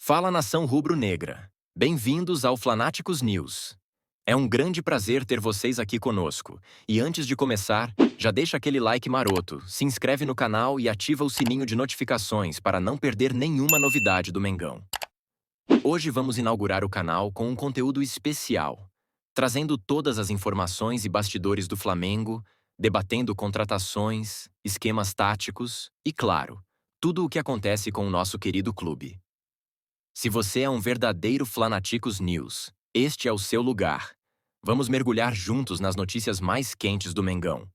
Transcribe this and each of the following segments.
Fala nação rubro-negra. Bem-vindos ao Flanáticos News. É um grande prazer ter vocês aqui conosco. E antes de começar, já deixa aquele like maroto, se inscreve no canal e ativa o sininho de notificações para não perder nenhuma novidade do Mengão. Hoje vamos inaugurar o canal com um conteúdo especial, trazendo todas as informações e bastidores do Flamengo, debatendo contratações, esquemas táticos e, claro, tudo o que acontece com o nosso querido clube. Se você é um verdadeiro Flanáticos News, este é o seu lugar. Vamos mergulhar juntos nas notícias mais quentes do Mengão.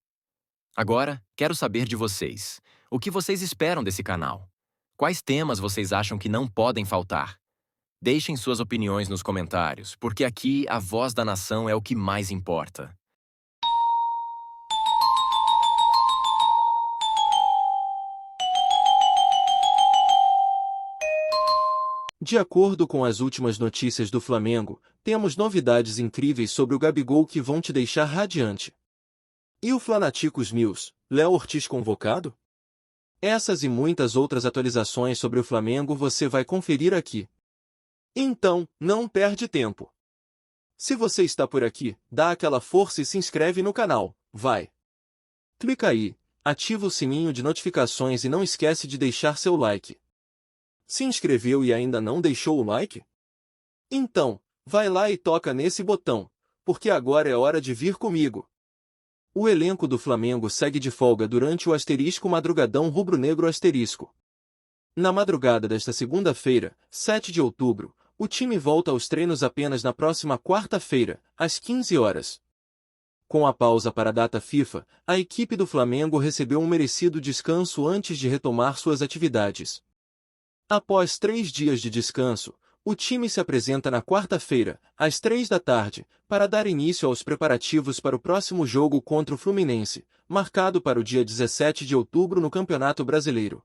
Agora, quero saber de vocês. O que vocês esperam desse canal? Quais temas vocês acham que não podem faltar? Deixem suas opiniões nos comentários, porque aqui a voz da nação é o que mais importa. De acordo com as últimas notícias do Flamengo, temos novidades incríveis sobre o Gabigol que vão te deixar radiante. E o Flanáticos News, Léo Ortiz convocado? Essas e muitas outras atualizações sobre o Flamengo você vai conferir aqui. Então, não perde tempo. Se você está por aqui, dá aquela força e se inscreve no canal, vai! Clica aí, ativa o sininho de notificações e não esquece de deixar seu like. Se inscreveu e ainda não deixou o like? Então, vai lá e toca nesse botão, porque agora é hora de vir comigo. O elenco do Flamengo segue de folga durante o madrugadão rubro-negro asterisco. Na madrugada desta segunda-feira, 7 de outubro, o time volta aos treinos apenas na próxima quarta-feira, às 15 horas. Com a pausa para a data FIFA, a equipe do Flamengo recebeu um merecido descanso antes de retomar suas atividades. Após 3 dias de descanso, o time se apresenta na quarta-feira, às 3 da tarde, para dar início aos preparativos para o próximo jogo contra o Fluminense, marcado para o dia 17 de outubro no Campeonato Brasileiro.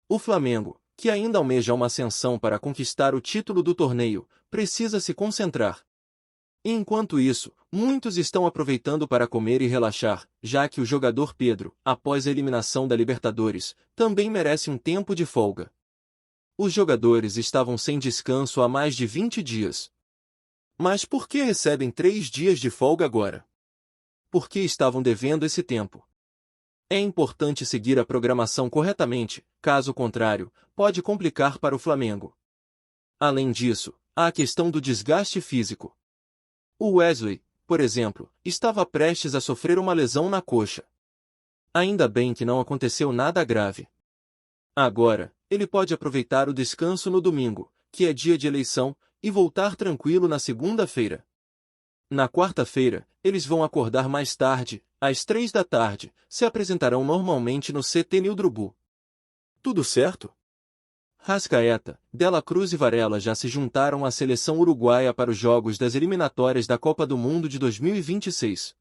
O Flamengo, que ainda almeja uma ascensão para conquistar o título do torneio, precisa se concentrar. Enquanto isso, muitos estão aproveitando para comer e relaxar, já que o jogador Pedro, após a eliminação da Libertadores, também merece um tempo de folga. Os jogadores estavam sem descanso há mais de 20 dias. Mas por que recebem 3 dias de folga agora? Por que estavam devendo esse tempo? É importante seguir a programação corretamente, caso contrário, pode complicar para o Flamengo. Além disso, há a questão do desgaste físico. O Wesley, por exemplo, estava prestes a sofrer uma lesão na coxa. Ainda bem que não aconteceu nada grave. Agora, ele pode aproveitar o descanso no domingo, que é dia de eleição, e voltar tranquilo na segunda-feira. Na quarta-feira, eles vão acordar mais tarde, às 3 da tarde, se apresentarão normalmente no CT Nildrubu. Tudo certo? Rascaeta, Dela Cruz e Varela já se juntaram à seleção uruguaia para os jogos das eliminatórias da Copa do Mundo de 2026.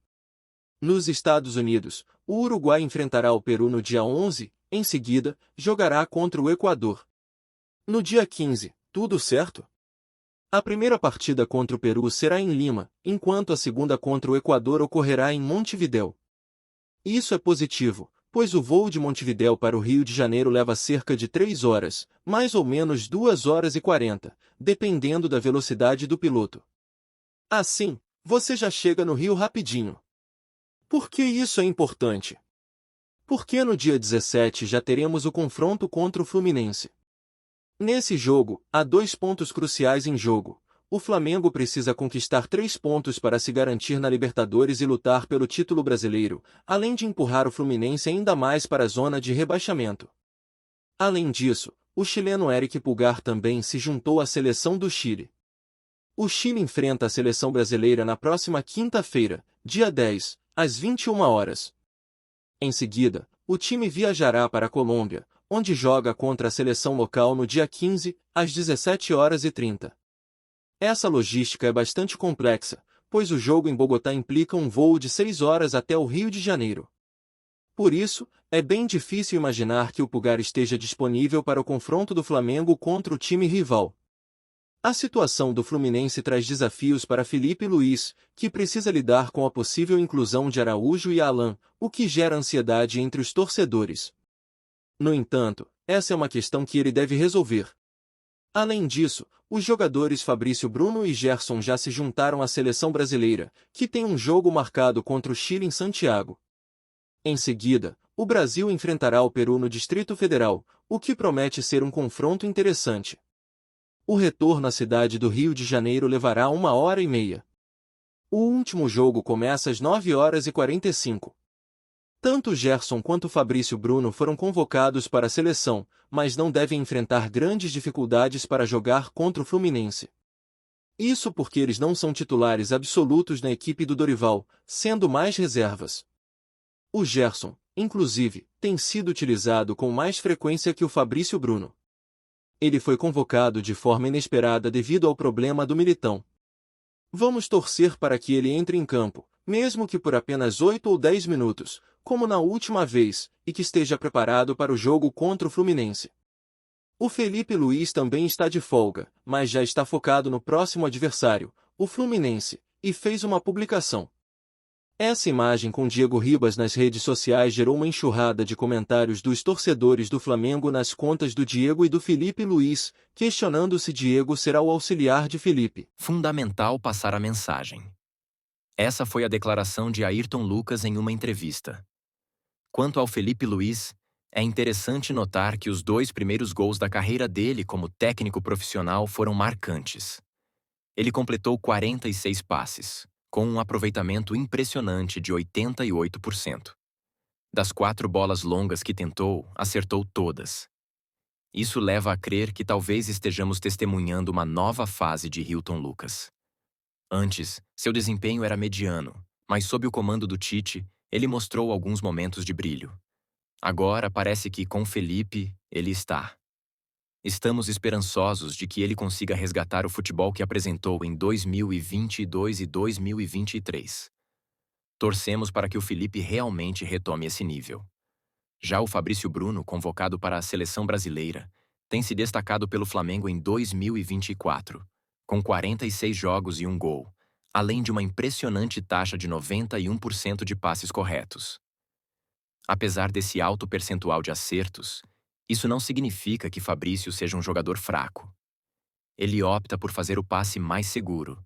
Nos Estados Unidos, o Uruguai enfrentará o Peru no dia 11, em seguida, jogará contra o Equador. No dia 15, tudo certo? A primeira partida contra o Peru será em Lima, enquanto a segunda contra o Equador ocorrerá em Montevidéu. Isso é positivo, pois o voo de Montevidéu para o Rio de Janeiro leva cerca de 3 horas, mais ou menos 2 horas e 40, dependendo da velocidade do piloto. Assim, você já chega no Rio rapidinho. Por que isso é importante? Porque no dia 17 já teremos o confronto contra o Fluminense. Nesse jogo, há 2 pontos cruciais em jogo. O Flamengo precisa conquistar 3 pontos para se garantir na Libertadores e lutar pelo título brasileiro, além de empurrar o Fluminense ainda mais para a zona de rebaixamento. Além disso, o chileno Éric Pulgar também se juntou à seleção do Chile. O Chile enfrenta a seleção brasileira na próxima quinta-feira, dia 10, às 21 horas. Em seguida, o time viajará para a Colômbia, onde joga contra a seleção local no dia 15, às 17h30. Essa logística é bastante complexa, pois o jogo em Bogotá implica um voo de 6 horas até o Rio de Janeiro. Por isso, é bem difícil imaginar que o Pulgar esteja disponível para o confronto do Flamengo contra o time rival. A situação do Fluminense traz desafios para Felipe Luiz, que precisa lidar com a possível inclusão de Araújo e Alan, o que gera ansiedade entre os torcedores. No entanto, essa é uma questão que ele deve resolver. Além disso, os jogadores Fabrício Bruno e Gerson já se juntaram à seleção brasileira, que tem um jogo marcado contra o Chile em Santiago. Em seguida, o Brasil enfrentará o Peru no Distrito Federal, o que promete ser um confronto interessante. O retorno à cidade do Rio de Janeiro levará 1h30. O último jogo começa às 9h45. Tanto Gerson quanto Fabrício Bruno foram convocados para a seleção, mas não devem enfrentar grandes dificuldades para jogar contra o Fluminense. Isso porque eles não são titulares absolutos na equipe do Dorival, sendo mais reservas. O Gerson, inclusive, tem sido utilizado com mais frequência que o Fabrício Bruno. Ele foi convocado de forma inesperada devido ao problema do Militão. Vamos torcer para que ele entre em campo, mesmo que por apenas 8 ou 10 minutos, como na última vez, e que esteja preparado para o jogo contra o Fluminense. O Felipe Luiz também está de folga, mas já está focado no próximo adversário, o Fluminense, e fez uma publicação. Essa imagem com Diego Ribas nas redes sociais gerou uma enxurrada de comentários dos torcedores do Flamengo nas contas do Diego e do Felipe Luiz, questionando se Diego será o auxiliar de Felipe. Fundamental passar a mensagem. Essa foi a declaração de Ayrton Lucas em uma entrevista. Quanto ao Felipe Luiz, é interessante notar que os 2 primeiros gols da carreira dele como técnico profissional foram marcantes. Ele completou 46 passes, com um aproveitamento impressionante de 88%. Das 4 bolas longas que tentou, acertou todas. Isso leva a crer que talvez estejamos testemunhando uma nova fase de Ayrton Lucas. Antes, seu desempenho era mediano, mas sob o comando do Tite, ele mostrou alguns momentos de brilho. Agora parece que com Felipe, ele está. Estamos esperançosos de que ele consiga resgatar o futebol que apresentou em 2022 e 2023. Torcemos para que o Felipe realmente retome esse nível. Já o Fabrício Bruno, convocado para a seleção brasileira, tem se destacado pelo Flamengo em 2024, com 46 jogos e 1 gol, além de uma impressionante taxa de 91% de passes corretos. Apesar desse alto percentual de acertos, isso não significa que Fabrício seja um jogador fraco. Ele opta por fazer o passe mais seguro.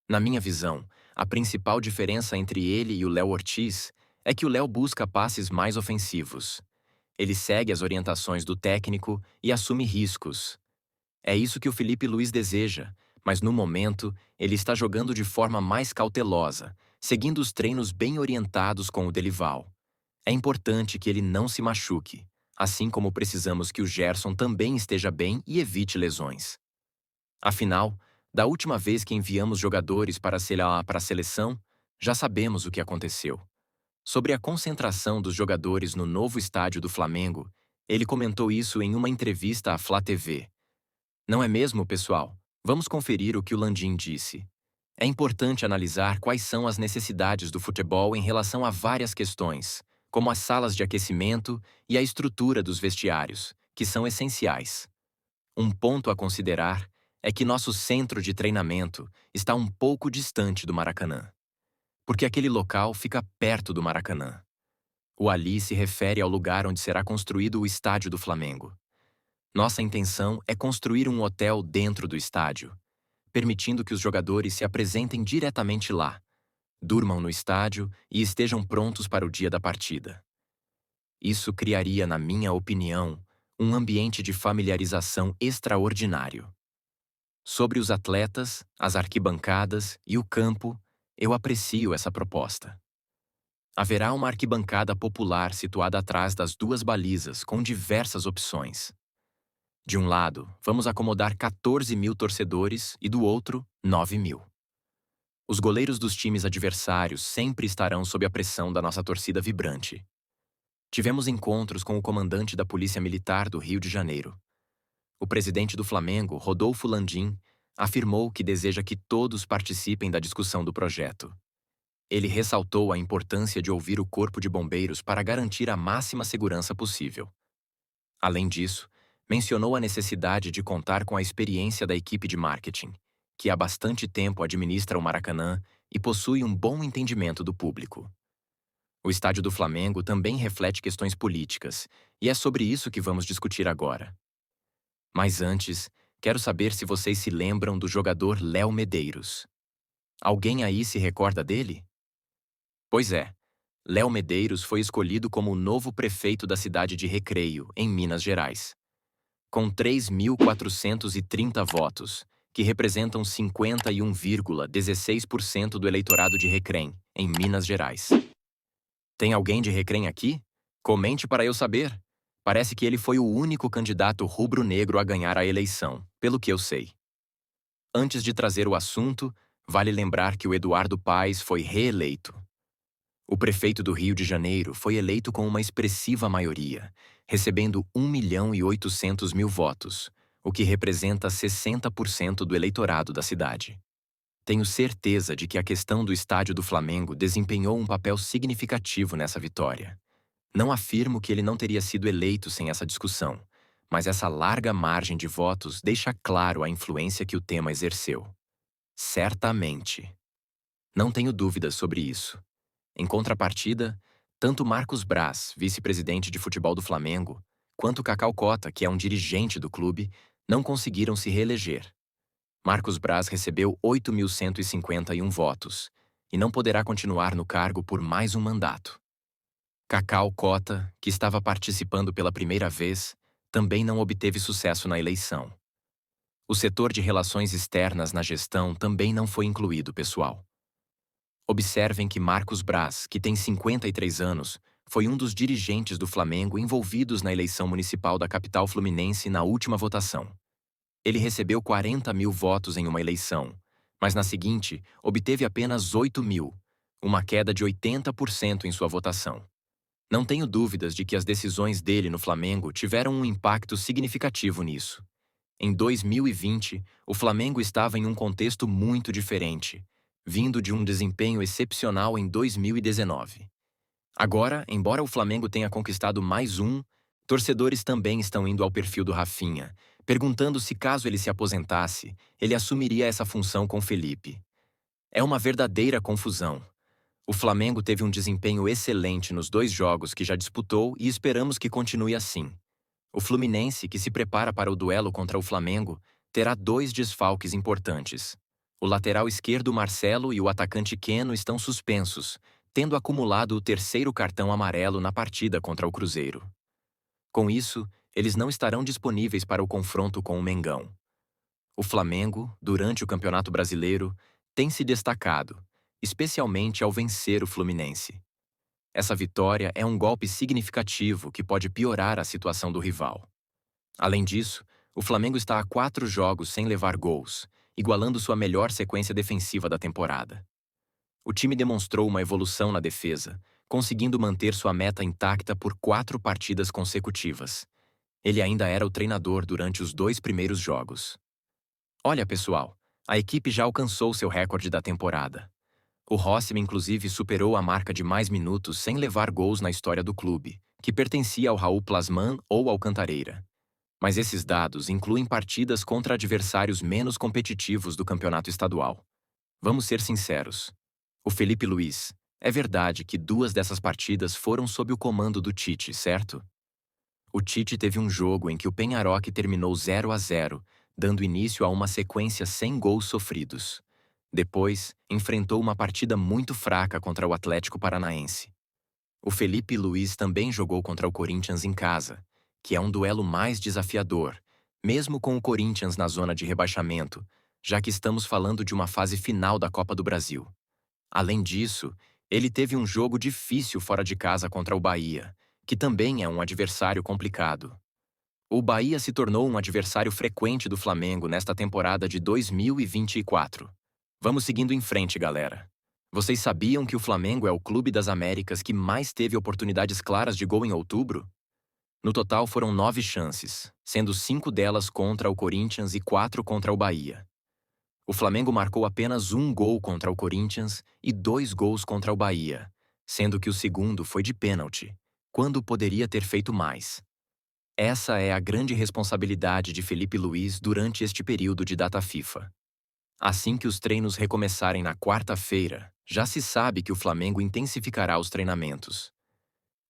Na minha visão, a principal diferença entre ele e o Léo Ortiz é que o Léo busca passes mais ofensivos. Ele segue as orientações do técnico e assume riscos. É isso que o Felipe Luiz deseja, mas no momento ele está jogando de forma mais cautelosa, seguindo os treinos bem orientados com o Delival. É importante que ele não se machuque, assim como precisamos que o Gerson também esteja bem e evite lesões. Afinal, da última vez que enviamos jogadores para a seleção, já sabemos o que aconteceu. Sobre a concentração dos jogadores no novo estádio do Flamengo, ele comentou isso em uma entrevista à Flá TV. Não é mesmo, pessoal? Vamos conferir o que o Landim disse. É importante analisar quais são as necessidades do futebol em relação a várias questões, como as salas de aquecimento e a estrutura dos vestiários, que são essenciais. Um ponto a considerar é que nosso centro de treinamento está um pouco distante do Maracanã, porque aquele local fica perto do Maracanã. O ali se refere ao lugar onde será construído o estádio do Flamengo. Nossa intenção é construir um hotel dentro do estádio, permitindo que os jogadores se apresentem diretamente lá, durmam no estádio e estejam prontos para o dia da partida. Isso criaria, na minha opinião, um ambiente de familiarização extraordinário. Sobre os atletas, as arquibancadas e o campo, eu aprecio essa proposta. Haverá uma arquibancada popular situada atrás das 2 balizas, com diversas opções. De um lado, vamos acomodar 14.000 torcedores e do outro, 9.000. Os goleiros dos times adversários sempre estarão sob a pressão da nossa torcida vibrante. Tivemos encontros com o comandante da Polícia Militar do Rio de Janeiro. O presidente do Flamengo, Rodolfo Landim, afirmou que deseja que todos participem da discussão do projeto. Ele ressaltou a importância de ouvir o Corpo de Bombeiros para garantir a máxima segurança possível. Além disso, mencionou a necessidade de contar com a experiência da equipe de marketing, que há bastante tempo administra o Maracanã e possui um bom entendimento do público. O estádio do Flamengo também reflete questões políticas, e é sobre isso que vamos discutir agora. Mas antes, quero saber se vocês se lembram do jogador Léo Medeiros. Alguém aí se recorda dele? Pois é, Léo Medeiros foi escolhido como o novo prefeito da cidade de Recreio, em Minas Gerais. Com 3.430 votos, que representam 51,16% do eleitorado de Recrém, em Minas Gerais. Tem alguém de Recrém aqui? Comente para eu saber. Parece que ele foi o único candidato rubro-negro a ganhar a eleição, pelo que eu sei. Antes de trazer o assunto, vale lembrar que o Eduardo Paes foi reeleito. O prefeito do Rio de Janeiro foi eleito com uma expressiva maioria, recebendo 1.800.000 votos, o que representa 60% do eleitorado da cidade. Tenho certeza de que a questão do estádio do Flamengo desempenhou um papel significativo nessa vitória. Não afirmo que ele não teria sido eleito sem essa discussão, mas essa larga margem de votos deixa claro a influência que o tema exerceu. Certamente. Não tenho dúvidas sobre isso. Em contrapartida, tanto Marcos Braz, vice-presidente de futebol do Flamengo, quanto Cacau Cota, que é um dirigente do clube, não conseguiram se reeleger. Marcos Braz recebeu 8.151 votos e não poderá continuar no cargo por mais um mandato. Cacau Cota, que estava participando pela primeira vez, também não obteve sucesso na eleição. O setor de relações externas na gestão também não foi incluído, pessoal. Observem que Marcos Braz, que tem 53 anos, foi um dos dirigentes do Flamengo envolvidos na eleição municipal da capital fluminense na última votação. Ele recebeu 40.000 votos em uma eleição, mas na seguinte obteve apenas 8.000, uma queda de 80% em sua votação. Não tenho dúvidas de que as decisões dele no Flamengo tiveram um impacto significativo nisso. Em 2020, o Flamengo estava em um contexto muito diferente, vindo de um desempenho excepcional em 2019. Agora, embora o Flamengo tenha conquistado mais um, torcedores também estão indo ao perfil do Rafinha, perguntando se caso ele se aposentasse, ele assumiria essa função com Felipe. É uma verdadeira confusão. O Flamengo teve um desempenho excelente nos 2 jogos que já disputou e esperamos que continue assim. O Fluminense, que se prepara para o duelo contra o Flamengo, terá 2 desfalques importantes. O lateral esquerdo Marcelo e o atacante Keno estão suspensos, tendo acumulado o 3º cartão amarelo na partida contra o Cruzeiro. Com isso, eles não estarão disponíveis para o confronto com o Mengão. O Flamengo, durante o Campeonato Brasileiro, tem se destacado, especialmente ao vencer o Fluminense. Essa vitória é um golpe significativo que pode piorar a situação do rival. Além disso, o Flamengo está a 4 jogos sem levar gols, igualando sua melhor sequência defensiva da temporada. O time demonstrou uma evolução na defesa, conseguindo manter sua meta intacta por 4 partidas consecutivas. Ele ainda era o treinador durante os 2 primeiros jogos. Olha, pessoal, a equipe já alcançou seu recorde da temporada. O Rossman, inclusive, superou a marca de mais minutos sem levar gols na história do clube, que pertencia ao Raul Plasman ou ao Cantareira. Mas esses dados incluem partidas contra adversários menos competitivos do campeonato estadual. Vamos ser sinceros. O Felipe Luiz, é verdade que 2 dessas partidas foram sob o comando do Tite, certo? O Tite teve um jogo em que o Penharok terminou 0-0, dando início a uma sequência sem gols sofridos. Depois, enfrentou uma partida muito fraca contra o Atlético Paranaense. O Felipe Luiz também jogou contra o Corinthians em casa, que é um duelo mais desafiador, mesmo com o Corinthians na zona de rebaixamento, já que estamos falando de uma fase final da Copa do Brasil. Além disso, ele teve um jogo difícil fora de casa contra o Bahia, que também é um adversário complicado. O Bahia se tornou um adversário frequente do Flamengo nesta temporada de 2024. Vamos seguindo em frente, galera. Vocês sabiam que o Flamengo é o clube das Américas que mais teve oportunidades claras de gol em outubro? No total foram 9 chances, sendo 5 delas contra o Corinthians e 4 contra o Bahia. O Flamengo marcou apenas 1 gol contra o Corinthians e 2 gols contra o Bahia, sendo que o segundo foi de pênalti, quando poderia ter feito mais. Essa é a grande responsabilidade de Felipe Luiz durante este período de data FIFA. Assim que os treinos recomeçarem na quarta-feira, já se sabe que o Flamengo intensificará os treinamentos.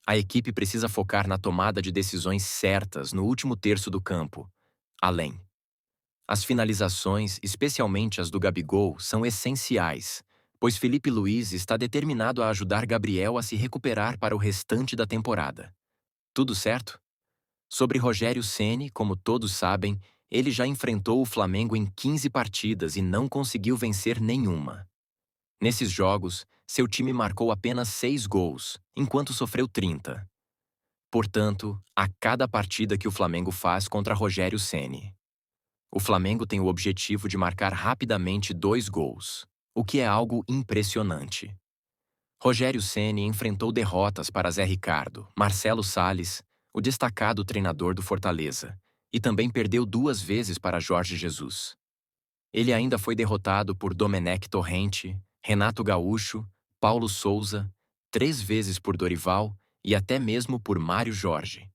A equipe precisa focar na tomada de decisões certas no último terço do campo. As finalizações, especialmente as do Gabigol, são essenciais, pois Felipe Luiz está determinado a ajudar Gabriel a se recuperar para o restante da temporada. Tudo certo? Sobre Rogério Ceni, como todos sabem, ele já enfrentou o Flamengo em 15 partidas e não conseguiu vencer nenhuma. Nesses jogos, seu time marcou apenas 6 gols, enquanto sofreu 30. Portanto, a cada partida que o Flamengo faz contra Rogério Ceni, o Flamengo tem o objetivo de marcar rapidamente 2 gols, o que é algo impressionante. Rogério Ceni enfrentou derrotas para Zé Ricardo, Marcelo Salles, o destacado treinador do Fortaleza, e também perdeu 2 vezes para Jorge Jesus. Ele ainda foi derrotado por Domenech Torrente, Renato Gaúcho, Paulo Souza, 3 vezes por Dorival e até mesmo por Mário Jorge.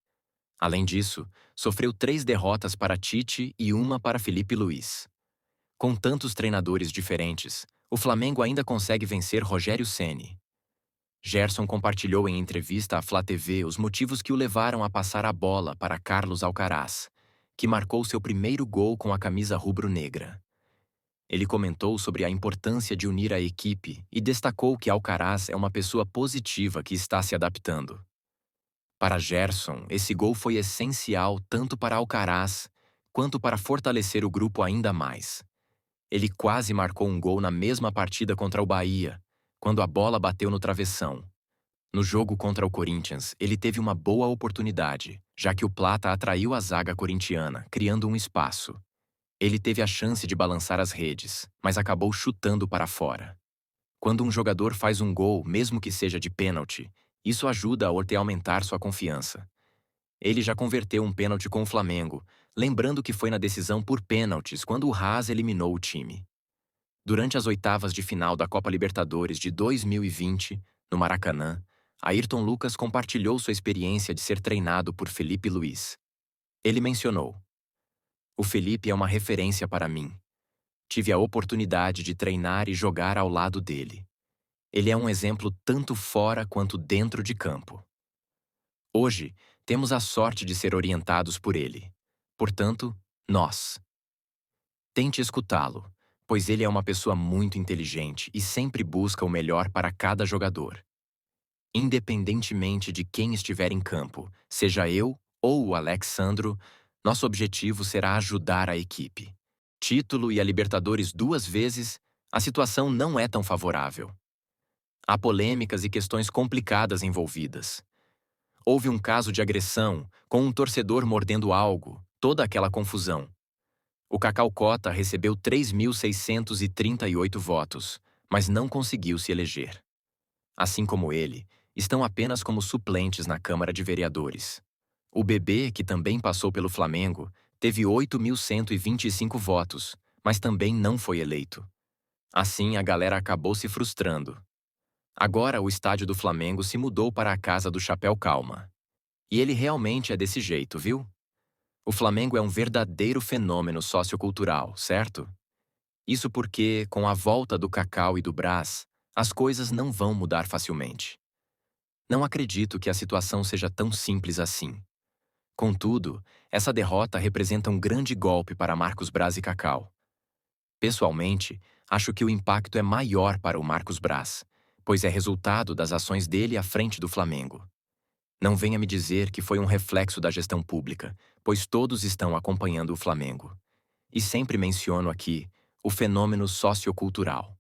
Além disso, sofreu 3 derrotas para Tite e uma para Felipe Luiz. Com tantos treinadores diferentes, o Flamengo ainda consegue vencer Rogério Ceni. Gerson compartilhou em entrevista à Flá TV os motivos que o levaram a passar a bola para Carlos Alcaraz, que marcou seu primeiro gol com a camisa rubro-negra. Ele comentou sobre a importância de unir a equipe e destacou que Alcaraz é uma pessoa positiva que está se adaptando. Para Gerson, esse gol foi essencial tanto para Alcaraz quanto para fortalecer o grupo ainda mais. Ele quase marcou um gol na mesma partida contra o Bahia, quando a bola bateu no travessão. No jogo contra o Corinthians, ele teve uma boa oportunidade, já que o Plata atraiu a zaga corintiana, criando um espaço. Ele teve a chance de balançar as redes, mas acabou chutando para fora. Quando um jogador faz um gol, mesmo que seja de pênalti, isso ajuda a aumentar sua confiança. Ele já converteu um pênalti com o Flamengo, lembrando que foi na decisão por pênaltis quando o Haas eliminou o time. Durante as oitavas de final da Copa Libertadores de 2020, no Maracanã, Ayrton Lucas compartilhou sua experiência de ser treinado por Felipe Luiz. Ele mencionou: "O Felipe é uma referência para mim. Tive a oportunidade de treinar e jogar ao lado dele. Ele é um exemplo tanto fora quanto dentro de campo. Hoje, temos a sorte de ser orientados por ele. Portanto, nós. Tente escutá-lo, pois ele é uma pessoa muito inteligente e sempre busca o melhor para cada jogador. Independentemente de quem estiver em campo, seja eu ou o Alexandro, nosso objetivo será ajudar a equipe. Título e a Libertadores 2 vezes, a situação não é tão favorável. Há polêmicas e questões complicadas envolvidas. Houve um caso de agressão, com um torcedor mordendo algo, toda aquela confusão. O Cacau Cota recebeu 3.638 votos, mas não conseguiu se eleger. Assim como ele, estão apenas como suplentes na Câmara de Vereadores. O Bebê, que também passou pelo Flamengo, teve 8.125 votos, mas também não foi eleito. Assim, a galera acabou se frustrando. Agora, o estádio do Flamengo se mudou para a Casa do Chapéu Calma. E ele realmente é desse jeito, viu? O Flamengo é um verdadeiro fenômeno sociocultural, certo? Isso porque, com a volta do Cacau e do Brás, as coisas não vão mudar facilmente. Não acredito que a situação seja tão simples assim. Contudo, essa derrota representa um grande golpe para Marcos Braz e Cacau. Pessoalmente, acho que o impacto é maior para o Marcos Braz, pois é resultado das ações dele à frente do Flamengo. Não venha me dizer que foi um reflexo da gestão pública, pois todos estão acompanhando o Flamengo. E sempre menciono aqui o fenômeno sociocultural.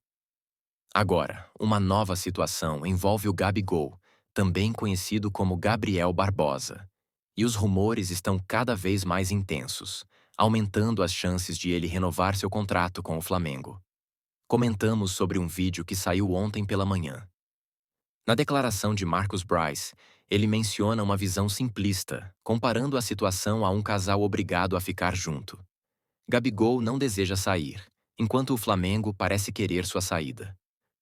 Agora, uma nova situação envolve o Gabigol, também conhecido como Gabriel Barbosa. E os rumores estão cada vez mais intensos, aumentando as chances de ele renovar seu contrato com o Flamengo. Comentamos sobre um vídeo que saiu ontem pela manhã. Na declaração de Marcos Braz, ele menciona uma visão simplista, comparando a situação a um casal obrigado a ficar junto. Gabigol não deseja sair, enquanto o Flamengo parece querer sua saída.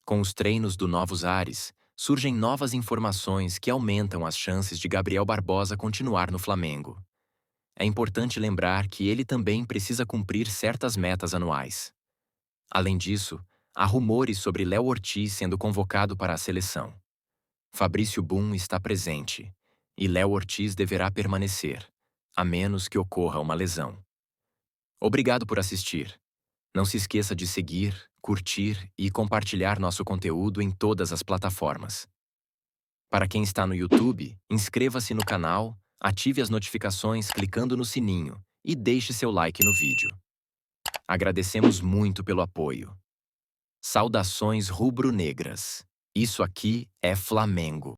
Com os treinos do Novos Ares, surgem novas informações que aumentam as chances de Gabriel Barbosa continuar no Flamengo. É importante lembrar que ele também precisa cumprir certas metas anuais. Além disso, há rumores sobre Léo Ortiz sendo convocado para a seleção. Fabrício Bum está presente, e Léo Ortiz deverá permanecer, a menos que ocorra uma lesão. Obrigado por assistir. Não se esqueça de seguir, curtir e compartilhar nosso conteúdo em todas as plataformas. Para quem está no YouTube, inscreva-se no canal, ative as notificações clicando no sininho e deixe seu like no vídeo. Agradecemos muito pelo apoio. Saudações rubro-negras. Isso aqui é Flamengo.